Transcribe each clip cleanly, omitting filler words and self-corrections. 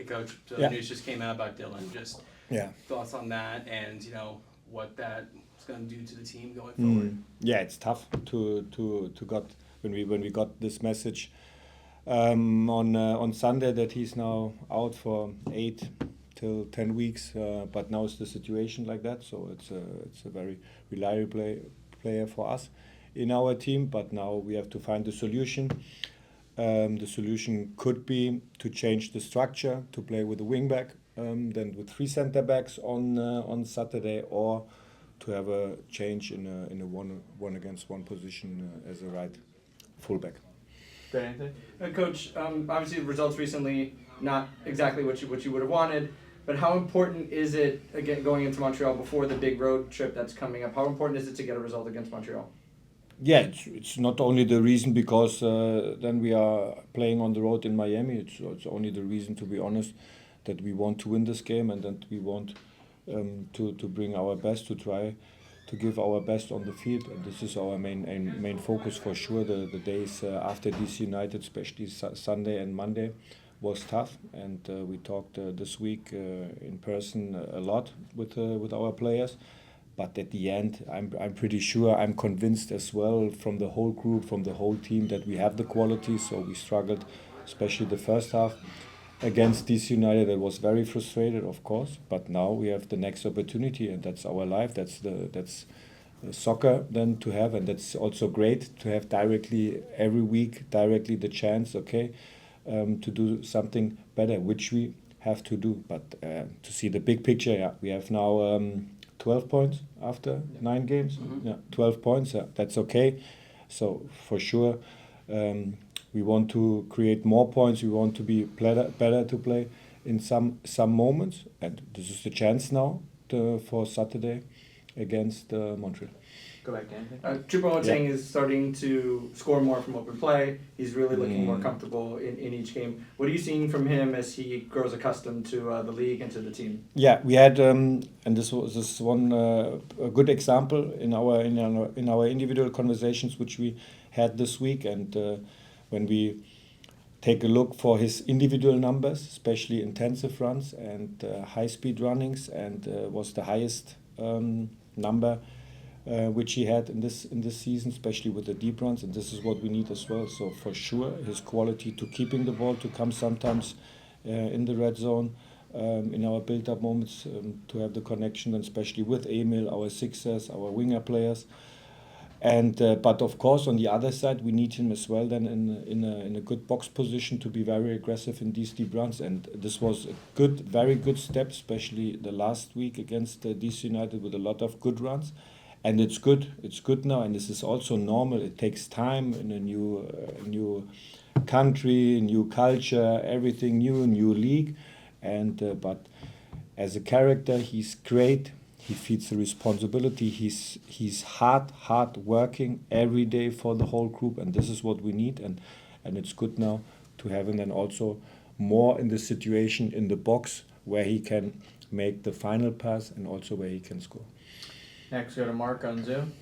Coach, the news just came out about Dylan. Just thoughts on that, and what that's going to do to the team going forward. Yeah, it's tough to got when we got this message on Sunday that he's now out for 8 till 10 weeks. But now it's the situation like that, so it's a very reliable player for us in our team. But now we have to find the solution. The solution could be to change the structure, to play with a wingback, then with 3 center backs on Saturday, or to have a change in a one against one position as a right fullback. Great, Anthony. Coach, obviously the results recently not exactly what you would have wanted, but how important is it again going into Montreal before the big road trip that's coming up? How important is it to get a result against Montreal? Yeah, it's not only the reason because then we are playing on the road in Miami. It's only the reason, to be honest, that we want to win this game and that we want to bring our best, to try to give our best on the field. And this is our main focus for sure. The days after DC United, especially Sunday and Monday, was tough. And we talked this week in person a lot with our players. But at the end, I'm pretty sure, I'm convinced as well from the whole group, from the whole team, that we have the quality. So we struggled, especially the first half against DC United. I was very frustrated, of course. But now we have the next opportunity, and that's our life. That's soccer then to have, and that's also great to have directly every week the chance, to do something better, which we have to do. But to see the big picture, we have now 12 points after 9 games. 12 points. That's okay. So for sure, we want to create more points. We want to be better to play in some moments, and this is the chance now for Saturday against Montreal. Go back, Anthony. Choupo-Moting is starting to score more from open play. He's really looking more comfortable in each game. What are you seeing from him as he grows accustomed to the league and to the team? Yeah, we had, and this was one a good example in our individual conversations which we had this week, and when we take a look for his individual numbers, especially intensive runs and high-speed runnings, and was the highest number which he had in this season, especially with the deep runs, and this is what we need as well. So for sure, his quality to keeping the ball, to come sometimes in the red zone, in our build-up moments, to have the connection, and especially with Emil, our sixers, our winger players. And but of course, on the other side, we need him as well then in a good box position to be very aggressive in these deep runs. And this was a very good step, especially the last week against DC United with a lot of good runs. And it's good now, and this is also normal. It takes time in a new country, new culture, everything new league. And but as a character, he's great. He feels the responsibility. He's hard working every day for the whole group, and this is what we need. And it's good now to have him then also more in the situation in the box where he can make the final pass and also where he can score. Next, go to Mark on Zoom.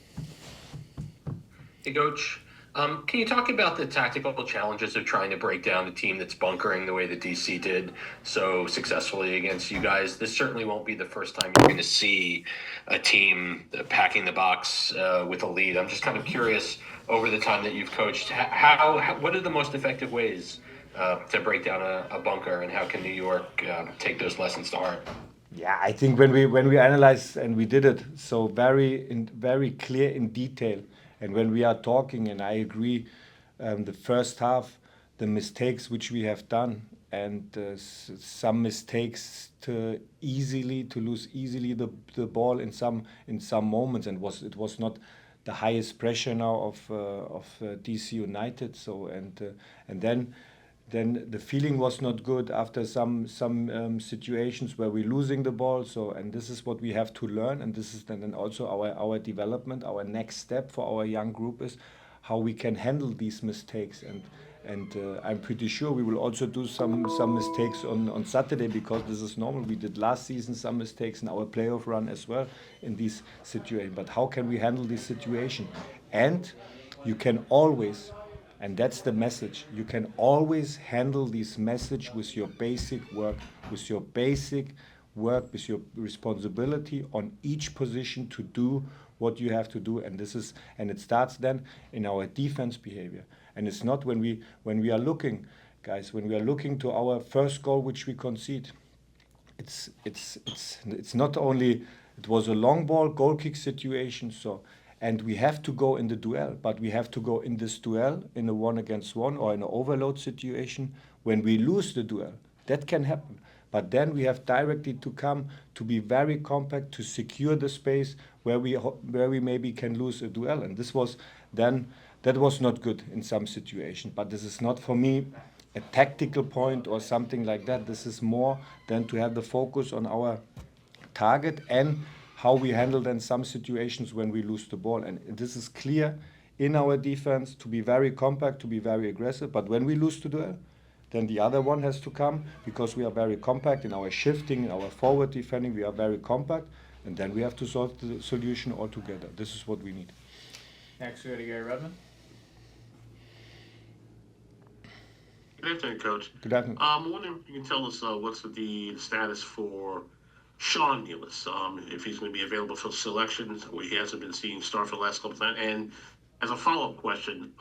Hey, Coach. Can you talk about the tactical challenges of trying to break down a team that's bunkering the way the DC did so successfully against you guys? This certainly won't be the first time you're going to see a team packing the box with a lead. I'm just kind of curious, over the time that you've coached, what are the most effective ways to break down a bunker, and how can New York take those lessons to heart? Yeah, I think when we analyze, and we did it so very clear in detail, and when we are talking, and I agree, the first half, the mistakes which we have done, and some mistakes to lose easily the ball in some moments, and it was not the highest pressure now of DC United. So and then the feeling was not good after some situations where we're losing the ball. So, and this is what we have to learn, and this is then also our development. Our next step for our young group is how we can handle these mistakes. And I'm pretty sure we will also do some mistakes on Saturday, because this is normal. We did last season some mistakes in our playoff run as well in these situations. But how can we handle this situation? And you can always, And that's the message. You can always handle this message with your basic work, with your responsibility on each position to do what you have to do. And it starts then in our defense behavior. And it's not when we are looking, guys, when we are looking to our first goal which we concede. It's not only, it was a long ball goal kick situation, and we have to go in the duel, but we have to go in this duel in a 1-against-1 or in an overload situation. When we lose the duel, that can happen. But then we have directly to come to be very compact, to secure the space where we maybe can lose a duel. And that was not good in some situations. But this is not for me a tactical point or something like that. This is more than to have the focus on our target and how we handle then some situations when we lose the ball. And this is clear in our defense to be very compact, to be very aggressive. But when we lose the duel, then the other one has to come, because we are very compact in our shifting, in our forward defending, we are very compact, and then we have to solve the solution altogether. This is what we need. Next, we go to Gary Redmond. Good afternoon, Coach. Good afternoon. I'm wondering if you can tell us what's the status for Sean Nealis, if he's going to be available for selection. He hasn't been seeing start for the last couple of times. And as a follow-up question,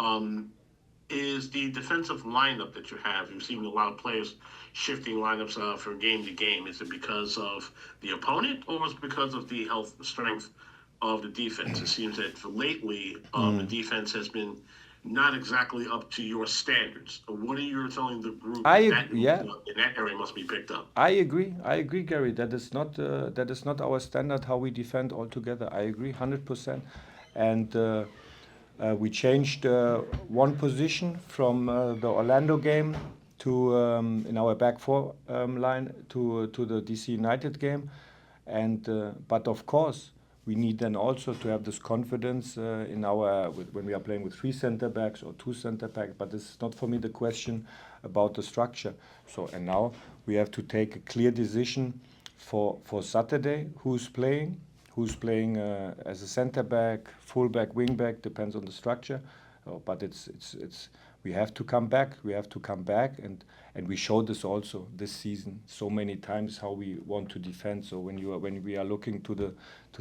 is the defensive lineup that you have, you've seen a lot of players shifting lineups from game to game. Is it because of the opponent, or is it because of the health and strength of the defense? It seems that lately the defense has been not exactly up to your standards. What are you telling the group in that area must be picked up? I agree, Gary. That is not our standard how we defend altogether. I agree 100%. And we changed one position from the Orlando game to in our back four line to the DC United game, and but of course we need then also to have this confidence in when we are playing with 3 center backs or 2 center backs. But this is not for me the question about the structure. So and now we have to take a clear decision for Saturday who's playing as a center back, full back, wing back, depends on the structure. But we have to come back. We have to come back, and we showed this also this season so many times how we want to defend. So when we are looking to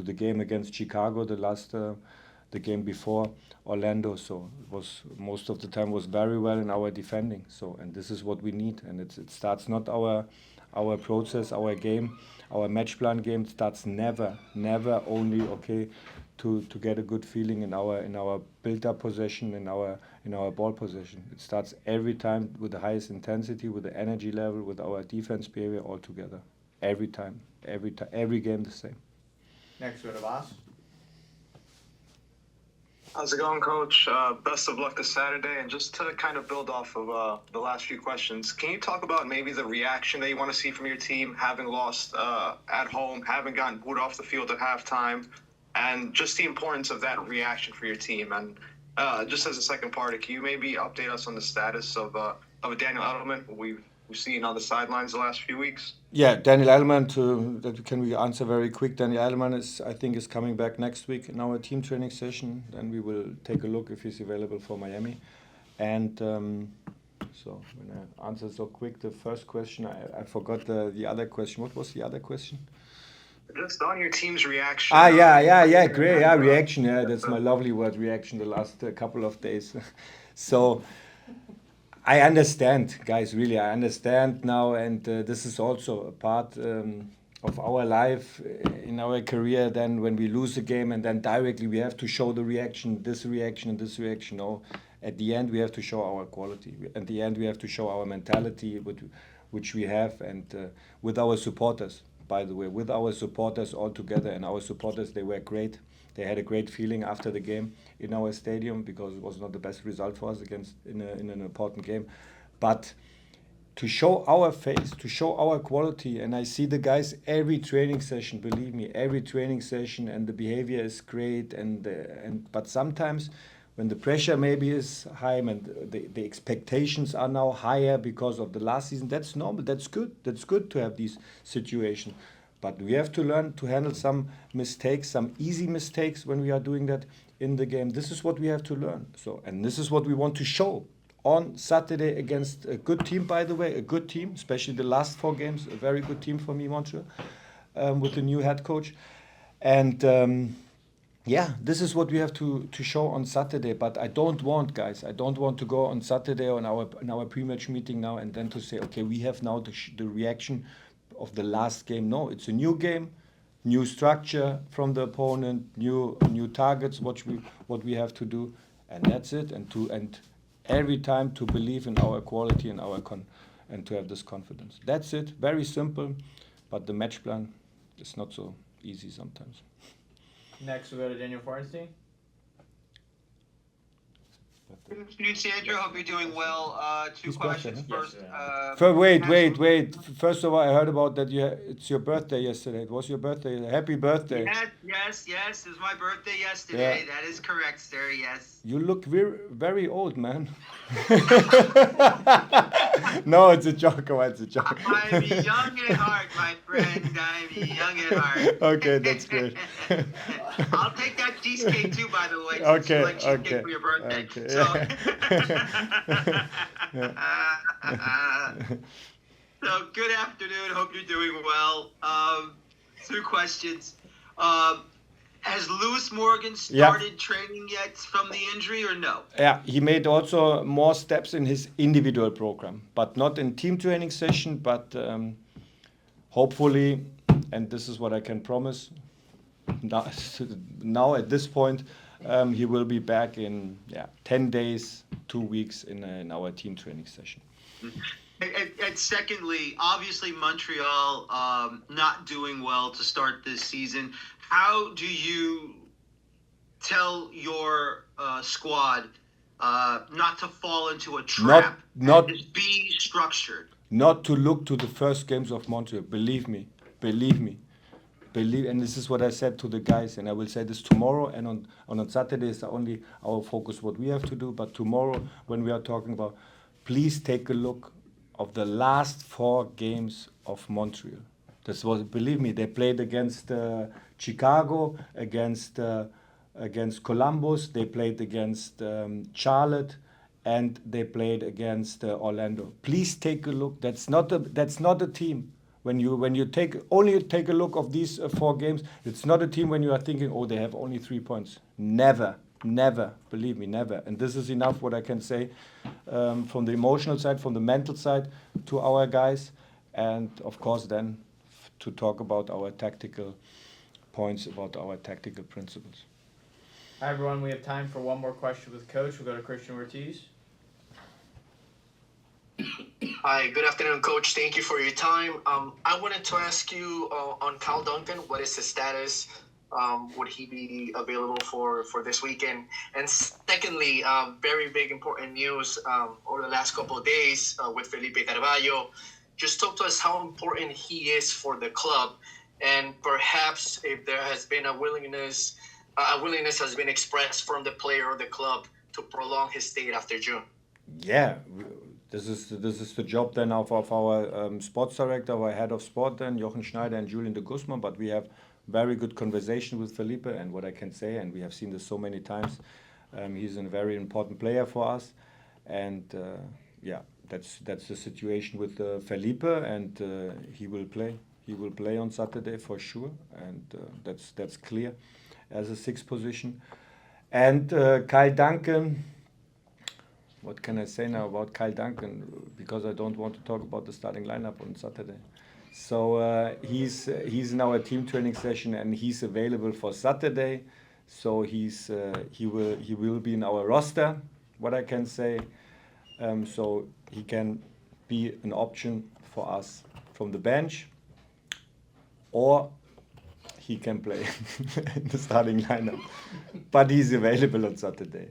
the game against Chicago, the game before Orlando, so it was most of the time was very well in our defending. So and this is what we need, and it starts not our process, our game, our match plan game starts never only to get a good feeling in our build-up possession, in our ball possession. It starts every time with the highest intensity, with the energy level, with our defense behavior all together. Every time, every game the same. Next, we go to Voss. How's it going, Coach? Best of luck this Saturday. And just to kind of build off of the last few questions, can you talk about maybe the reaction that you want to see from your team, having lost at home, having gotten booed off the field at halftime, and just the importance of that reaction for your team? And just as a second part, can you maybe update us on the status of Daniel Edelman, who we've seen on the sidelines the last few weeks? Yeah, Daniel Edelman, we answer very quick. Daniel Edelman I think is coming back next week in our team training session. Then we will take a look if he's available for Miami. And so when I answer so quick the first question, I forgot the other question. What was the other question? Just on your team's reaction. Yeah, great. Yeah, reaction. Yeah, that's my lovely word, reaction, the last couple of days. So I understand, guys, really, I understand now, and this is also a part of our life in our career. Then when we lose a game and then directly we have to show the reaction, this reaction and this reaction. No, at the end we have to show our quality. At the end we have to show our mentality, which we have, and with our supporters, by the way, with our supporters all together. And our supporters, they were great. They had a great feeling after the game in our stadium, because it was not the best result for us in an important game. But to show our face, to show our quality, and I see the guys every training session, believe me, every training session, and the behavior is great. But sometimes when the pressure maybe is high and the expectations are now higher because of the last season, that's normal, that's good. That's good to have these situations. But we have to learn to handle some mistakes, some easy mistakes when we are doing that in the game. This is what we have to learn. So, and this is what we want to show on Saturday against a good team, by the way, a good team, especially the last 4 games, a very good team for me, Montreal, with the new head coach. And yeah, this is what we have to show on Saturday. But I don't want to go on Saturday in our pre-match meeting now and then to say, okay, we have now the reaction of the last game. No, it's a new game, new structure from the opponent, new targets, what we have to do, and that's it. And every time to believe in our quality and and to have this confidence. That's it. Very simple, but the match plan is not so easy sometimes. Next, we'll go to Daniel Fornstein. Good afternoon, Sandro. Hope you're doing well. Two His questions. birthday, First, Wait. First of all, I heard about that it's your birthday yesterday. It was your birthday. Happy birthday. Yes. It was my birthday yesterday. Yeah. That is correct, sir. Yes. You look very, very old, man. No, it's a joke. It's a joke. I'm young at heart, my friend. I'm young at heart. Okay, that's great. I'll take that cheesecake too, by the way. Since Okay, you like cheesecake okay, for your birthday. okay, So, so good afternoon. Hope you're doing well. 2 questions. Has Lewis Morgan started training yet from the injury or no? Yeah, he made also more steps in his individual program, but not in team training session, but hopefully, and this is what I can promise, now at this point, he will be back in 10 days, 2 weeks in our team training session. And secondly, obviously Montreal not doing well to start this season. How do you tell your squad not to fall into a trap? Not Just be structured. Not to look to the first games of Montreal. Believe me. And this is what I said to the guys, and I will say this tomorrow, and on Saturday is only our focus what we have to do. But tomorrow, when we are talking about, please take a look of the last 4 games of Montreal. This was, believe me, they played against Chicago, against Columbus, they played against Charlotte, and they played against Orlando. Please take a look. That's not a team. When you take a look of these 4 games, it's not a team when you are thinking, oh, they have only 3 points. Never, believe me, never. And this is enough what I can say from the emotional side, from the mental side to our guys, and of course then to talk about our tactical points, about our tactical principles. Hi, everyone. We have time for one more question with Coach. We'll go to Christian Ortiz. Hi, good afternoon, Coach. Thank you for your time. I wanted to ask you on Kyle Duncan, what is his status? Would he be available for this weekend? And secondly, very big important news over the last couple of days with Felipe Carvalho. Just talk to us how important he is for the club, and perhaps if there has been a willingness has been expressed from the player or the club to prolong his stay after June. Yeah, this is the job then of our sports director, our head of sport then, Jochen Schneider and Julian de Guzman, but we have very good conversation with Felipe, and what I can say, and we have seen this so many times, he's a very important player for us, and that's the situation with Felipe, and he will play on Saturday for sure, and that's clear as a 6th position. And Kyle Duncan, what can I say now about Kyle Duncan? Because I don't want to talk about the starting lineup on Saturday. So he's in our team training session, and he's available for Saturday. So he will be in our roster. What I can say, so he can be an option for us from the bench, or he can play in the starting lineup. But he's available on Saturday.